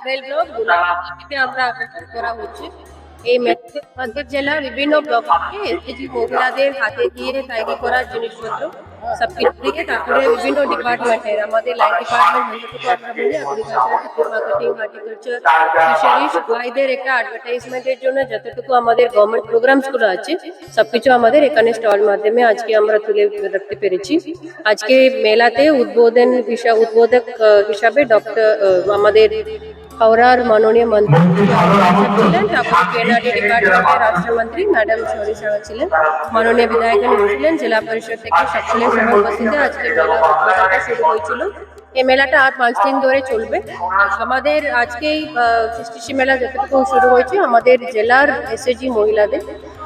Rail block গোলাপীতে আমরা আয়োজন করা হচ্ছে। এই মেলাতে আমাদের জেলার বিভিন্ন ব্লক থেকে এসএসজি মহিলাদের হাতে দিয়ে তৈরি করা জিনিসপত্র সবকিছু দিয়ে, তারপরে বিভিন্ন ডিপার্টমেন্টের আমাদের লাইন ডিপার্টমেন্ট যতটুকু আমরা বলি এগ্রিকালচার, মার্কেটিং, হর্টিকালচার, ফিশারিজ, ভাইদের একটা অ্যাডভার্টাইজমেন্টের জন্য যতটুকু আমাদের গভর্নমেন্ট প্রোগ্রামস গুলো আছে সবকিছু আমাদের এখানে স্টল মাধ্যমে আজকে আমরা তুলে রাখতে পেরেছি। আজকে মেলাতে উদ্বোধক হিসাবে ডক্টর আমাদের হাওড়ার মাননীয় মন্ত্রী ছিলেন, তারপরে পিএনআরডি ডিপার্টমেন্টের রাষ্ট্রমন্ত্রী ম্যাডাম শৌরি সাহা ছিলেন, মাননীয় বিধায়ক ছিলেন, জেলা পরিষদ থেকে সকলের সভাপতিতে আজকে মেলা উদ্বোধনটা শুরু হয়েছিল। এই মেলাটা আর 5 দিন ধরে চলবে। আমাদের আজকেই সৃষ্টি মেলা যতটুকু শুরু হয়েছে আমাদের জেলার এসএসজি মহিলাদের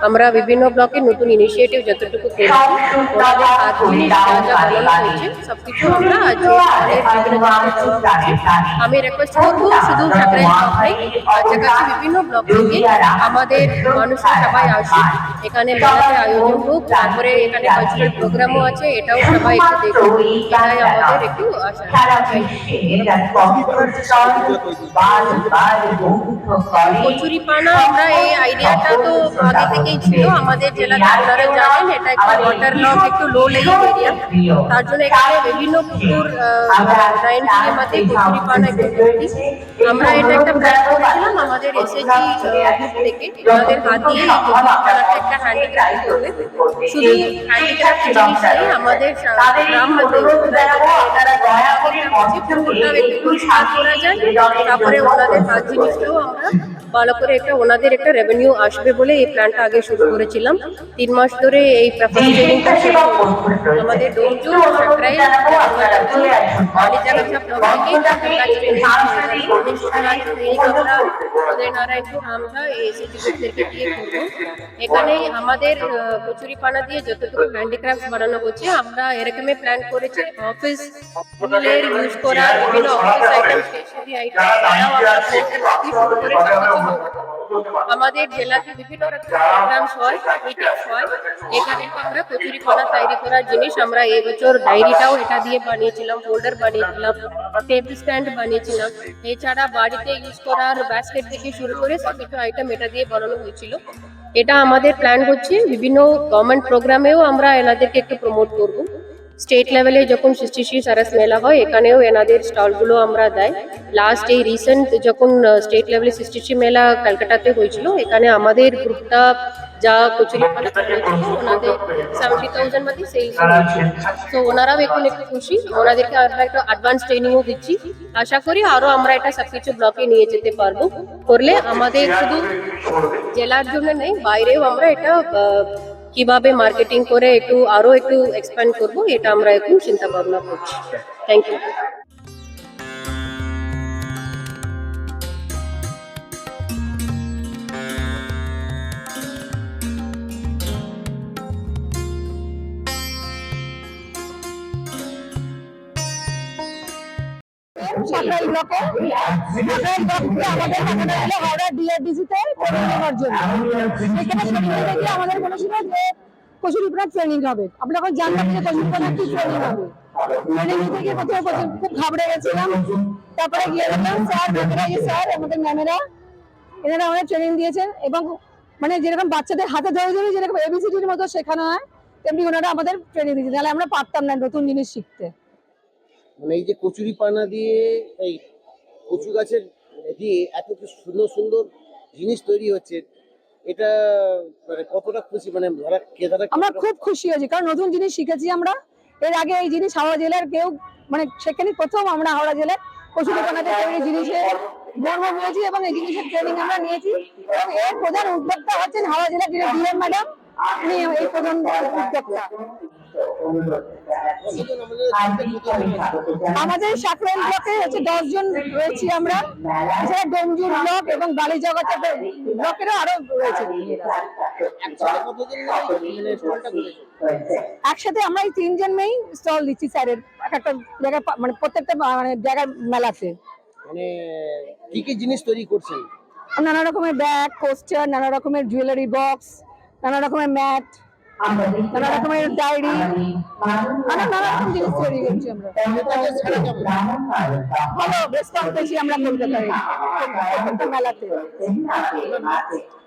আমরা বিভিন্ন ব্লকে নতুন ইনিশিয়েটিভ যতটুকু করেছি ওনাদের হাত জিনিস যা বানানো হয়েছে সবকিছু আমরা আজকে আমি রিকোয়েস্ট করবো শুধু সাকরাইল ব্লক নেই, কাছাকাছি বিভিন্ন ব্লক থেকে আমাদের মানুষরা সবাই আসে, এখানে মেলাতে আয়োজন হোক, তারপরে এখানে কালচারাল প্রোগ্রামও আছে, এটাও সবাই একটু দেখুন, এটাই আমাদের একটু আশা। কচুরি পানা আমরা এই আইডিয়াটা তো আগে থেকেই ছিল আমাদের জেলাতে, আপনারা জানেন এটা একটা ওয়াটার লক একটু লো লেইং এরিয়া, তার জন্য এখানে বিভিন্ন পুকুর লাইনের মধ্যে কচুরি পানা একটু ভর্তি। আমরা এটা একটা প্ল্যান করেছিলাম আমাদের এসএসজি গ্রুপ থেকে, ওনাদের হাত দিয়ে এই কচুরি পানাটা একটা হ্যান্ডিক্রাফট করবে, শুধু হ্যান্ডিক্রাফট জিনিস নেই, আমাদের গ্রাম মধ্যে করা যায়, তারপরে ওনাদের হাত জিনিসটাও আমরা ভালো করে একটা ওনাদের একটা রেভিনিউ আসবে বলে এই প্ল্যানটা আগে শুরু করেছিলাম। 3 মাস ধরে এই ট্রেনিংটা শুরু আমাদের ডোমজু সাকরাইল এখানে আমাদের কচুরি পানা দিয়ে যতটুকু হ্যান্ডিক্রাফট বানানো হচ্ছে আমরা এরকম প্ল্যান করেছি, অফিস ইউজ করা বিভিন্ন অফিস আইটেম, স্টেশনারি আইটেম আমাদের জেলাতে বিভিন্ন রকম প্রোগ্রামস হয়, মিটিংস হয়, এখানে আমরা কচুরি পানা তৈরি করার জিনিস আমরা এই বছর ডায়েরিটাও এটা দিয়ে বানিয়েছিলাম, ফোল্ডার বানিয়েছিলাম, টেবিল স্ট্যান্ড বানিয়েছিলাম, এছাড়া বাড়িতে ইউজ করার বাস্কেট থেকে শুরু করে সব কিছু আইটেম এটা দিয়ে বানানো হয়েছিল। এটা আমাদের প্ল্যান হচ্ছে বিভিন্ন গভর্নমেন্ট প্রোগ্রামেও আমরা এনাদেরকে একটু প্রমোট করব। স্টেট লেভেলে যখন সৃষ্টিশ্রী সারাস মেলা হয় এখানেও এনাদের স্টলগুলো আমরা দেয়। লাস্ট এই রিসেন্ট যখন স্টেট লেভেলে সৃষ্টিশ্রী মেলা কলকাতাতে হয়েছিল, এখানে আমাদের গ্রুপটা যা কচুরি পানা ওনাদের 70,000 মধ্যে সেলস হয়েছিল। তো ওনারাও এখন একটু খুশি, ওনাদেরকে আমরা একটা অ্যাডভান্স ট্রেনিংও দিচ্ছি, আশা করি আরো আমরা এটা সবকিছু ব্লকে নিয়ে যেতে পারবো, করলে আমাদের শুধু জেলার জন্য নেই বাইরেও আমরা এটা কিভাবে মার্কেটিং করে একটু আরো একটু এক্সপ্যান্ড করব এটা আমরা এখন চিন্তা ভাবনা করছি। Thank you. সাকরাইল ব্লকে আমাদের হাওড়া ডিআরডিসিতে ট্রেনিং নেওয়ার জন্য এখানে ট্রেনিং থেকে আমাদের বলেছিল যে কচুরি পানা ট্রেনিং হবে। আমরা যখন জানতাম যে কচুরি পানা কি ট্রেনিং হবে, ট্রেনিং থেকে প্রথমে খুব ঘাবড়ে গেছিলাম, তারপরে গিয়ে দেখলাম স্যার স্যার আমাদের ম্যামেরা এনারা আমাদের ট্রেনিং দিয়েছেন, এবং মানে যেরকম বাচ্চাদের হাতে ধরে ধরে যেরকম এবিসিডির মতো শেখানো হয় তেমনি ওনারা আমাদের ট্রেনিং দিয়েছে, তাহলে আমরা পারতাম না নতুন জিনিস শিখতে। মানে এই যে কচুরি পানা দিয়ে এই কচু গাছের দিয়ে এত সুন্দর সুন্দর জিনিস তৈরি হচ্ছে, এটা মানে কতটা খুশি, মানে আমরা খুব খুশি হয়েছি, কারণ নতুন জিনিস শিখেছি আমরা। এর আগে এই জিনিস হাওড়া জেলার কেউ মানে সেখানে প্রথম আমরা হাওড়া জেলার কচুরি পানাতে তৈরি জিনিসে গর্ব হয়েছি, এবং এই জিনিসের ট্রেনিং আমরা নিয়েছি, এবং এর প্রধান উদ্যোক্তা হচ্ছেন হাওড়া জেলার যিনি ডিএম ম্যাডাম, উনি এই প্রধান উদ্যোক্তা। আমাদের সাকরাইল ব্লকে হচ্ছে 10 জন রয়েছি আমরা, এছাড়া ডোমজুর ব্লক এবং বালি জগতের ব্লকেরও আরো রয়েছে। একসাথে আমরা এই 3 জন মেয়েই স্টল দিচ্ছি স্যারের একটা জায়গায়, মানে প্রত্যেকটা মানে জায়গায় মেলাতে। মানে কি কি জিনিস তৈরি করছেন? নানা রকমের ব্যাগ, কোস্টার, নানা রকমের জুয়েলারি বক্স, নানা রকমের ম্যাট, নানা রকমের ডায়েরি নানা রকম জিনিস তৈরি করছি আমরা। ভালো রেসপন্স পেয়েছি আমরা কলকাতায় প্রত্যেকটা মেলাতে।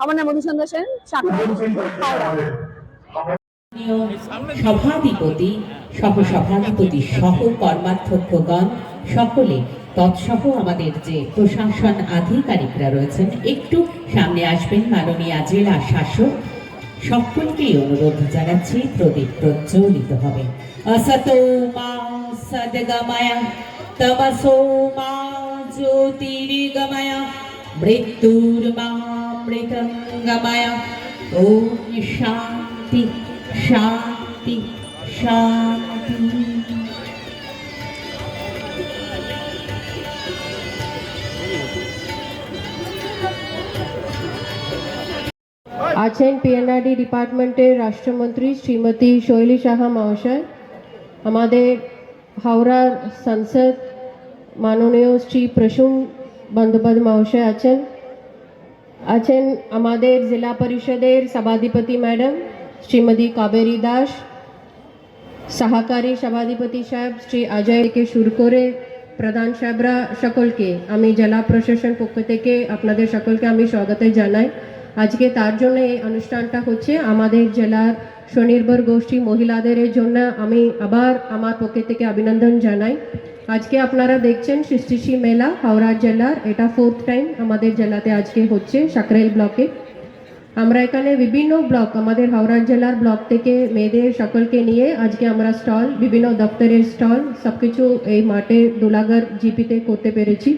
আমার নাম মধুসন্ধ্যা সেন, সাকরাইল, হাওড়া। সভাধিপতি, সহসভাধিপতি সহ কর্মাধ্যক্ষগণ সকলে তৎসহ আমাদের যে প্রশাসন আধিকারিকরা রয়েছেন একটু সামনে আসবেন। মাননীয় জেলা শাসক সকলকেই অনুরোধ জানাচ্ছি প্রদীপ প্রজ্বলিত হবে। असतो मा सद्गमय तमसो मा ज्योतिर्गमय मृत्युर्मा मृतंगमय। ओम शांति शांति शांति। আছেন পিএনআরডি ডিপার্টমেন্টের রাষ্ট্রমন্ত্রী শ্রীমতী শৈলী সাহা মহাশয়, আমাদের হাওড়ার সাংসদ মাননীয় শ্রী প্রসূন বন্দ্যোপাধ্যায় মহাশয় আছেন আমাদের জেলা পরিষদের সভাধিপতি ম্যাডাম শ্রীমতী কাবেরী দাস, সহকারী সভাধিপতি সাহেব শ্রী অজয় থেকে শুরু করে প্রধান সাহেবরা সকলকে আমি জেলা প্রশাসন পক্ষ থেকে আপনাদের সকলকে আমি স্বাগত জানাই। আজকে তার জন্য এই অনুষ্ঠানটা হচ্ছে আমাদের জেলার স্বনির্ভর গোষ্ঠী মহিলাদের জন্য আমি আবার আমার পক্ষ থেকে অভিনন্দন জানাই। আজকে আপনারা দেখছেন সৃষ্টিশ্রী মেলা হাওড়া জেলার, এটা 4th টাইম আমাদের জেলাতে আজকে হচ্ছে সাকরাইল ব্লকে। আমরা এখানে বিভিন্ন ব্লক আমাদের হাওড়া জেলার ব্লক থেকে মেয়েদের সকলকে নিয়ে আজকে আমরা স্টল, বিভিন্ন দপ্তরের স্টল সবকিছু এই মাঠে দোলাগড় জিপিতে করতে পেরেছি।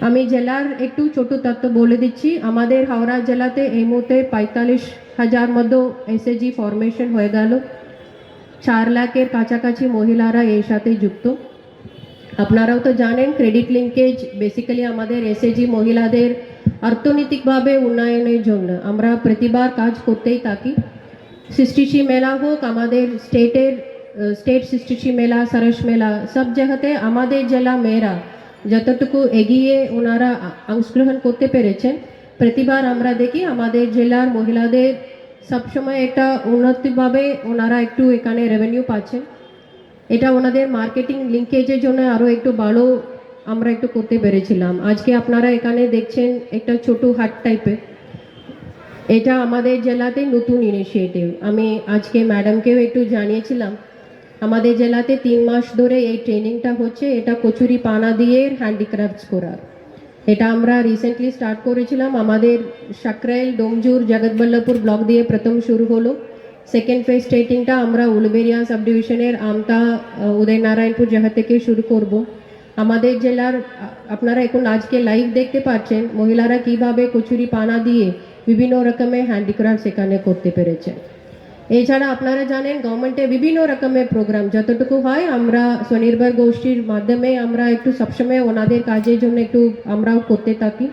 আমি জেলার একটু ছোট তথ্য বলে দিচ্ছি। আমাদের হাওড়া জেলাতে এই মুহূর্তে 45,000 মতো এসএজি ফরমেশন হয়ে গেল। 4 লাখের কাছাকাছি মহিলারা এর সাথে যুক্ত। আপনারাও তো জানেন ক্রেডিট লিঙ্কেজ বেসিক্যালি আমাদের এসএজি মহিলাদের অর্থনৈতিকভাবে উন্নয়নের জন্য আমরা প্রতিবার কাজ করতেই থাকি। সৃষ্টিশ্রী মেলা হোক, আমাদের স্টেট সৃষ্টিশ্রী মেলা, সরস মেলা, সব জায়গাতে আমাদের জেলা মেয়েরা যতটুকু এগিয়ে ওনারা অংশগ্রহণ করতে পেরেছেন, প্রতিবার আমরা দেখি আমাদের জেলার মহিলাদের সবসময় একটা উন্নতিভাবে ওনারা একটু এখানে রেভিনিউ পাচ্ছেন। এটা ওনাদের মার্কেটিং লিঙ্কেজের জন্য আরও একটু ভালো আমরা একটু করতে পেরেছিলাম। আজকে আপনারা এখানে দেখছেন একটা ছোট হাট টাইপের, এটা আমাদের জেলাতে নতুন ইনিশিয়েটিভ। আমি আজকে ম্যাডামকেও একটু জানিয়েছিলাম আমাদের জেলাতে 3 মাস ধরে এই ট্রেনিংটা হচ্ছে, এটা কচুরি পানা দিয়ে হ্যান্ডিক্রাফটস করার। এটা আমরা রিসেন্টলি স্টার্ট করেছিলাম আমাদের সাকরাইল, ডোমজুর, জগৎবল্লভপুর ব্লক দিয়ে প্রথম শুরু হলো। সেকেন্ড ফেজ ট্রেনিংটা আমরা উলুবেরিয়া সাব ডিভিশনের আমতা, উদয়নারায়ণপুর জায়গা থেকে শুরু করব। আমাদের জেলার আপনারা এখন আজকে লাইভ দেখতে পাচ্ছেন মহিলারা কিভাবে কচুরি পানা দিয়ে বিভিন্ন রকমের হ্যান্ডিক্রাফট এখানে করতে পেরেছে। এছাড়া আপনারা জানেন গভর্নমেন্টে বিভিন্ন রকমের প্রোগ্রাম যতটুকু হয় আমরা স্বনির্ভর গোষ্ঠীর মাধ্যমে আমরা একটু সবসময় ওনাদের কাজের জন্য একটু আমরাও করতে থাকি।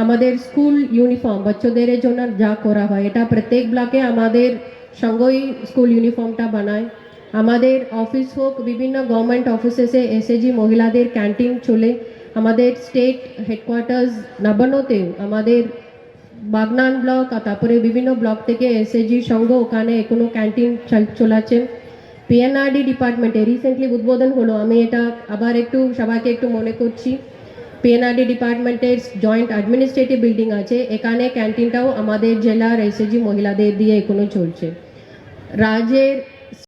আমাদের স্কুল ইউনিফর্ম বাচ্চাদের জন্য যা করা হয় এটা প্রত্যেক ব্লকে আমাদের সঙ্গই স্কুল ইউনিফর্মটা বানায়। আমাদের অফিস হোক, বিভিন্ন গভর্নমেন্ট অফিসেসে এসএজি মহিলাদের ক্যান্টিন চলে। আমাদের স্টেট হেডকোয়ার্টার্স নবান্নতেও আমাদের বাগনান ব্লক আর তারপরে বিভিন্ন ব্লক থেকে এসএজি সঙ্গ ওখানে কোনো ক্যান্টিন চলাচ্ছে। পিএনআরডি ডিপার্টমেন্টে রিসেন্টলি উদ্বোধন হলো, আমি এটা আবার একটু সবাইকে একটু মনে করছি। পিএনআরডি ডিপার্টমেন্টের জয়েন্ট অ্যাডমিনিস্ট্রেটিভ বিল্ডিং আছে, এখানে ক্যান্টিনটাও আমাদের জেলার এসএজি মহিলাদের দিয়ে এখনো চলছে। রাজ্যের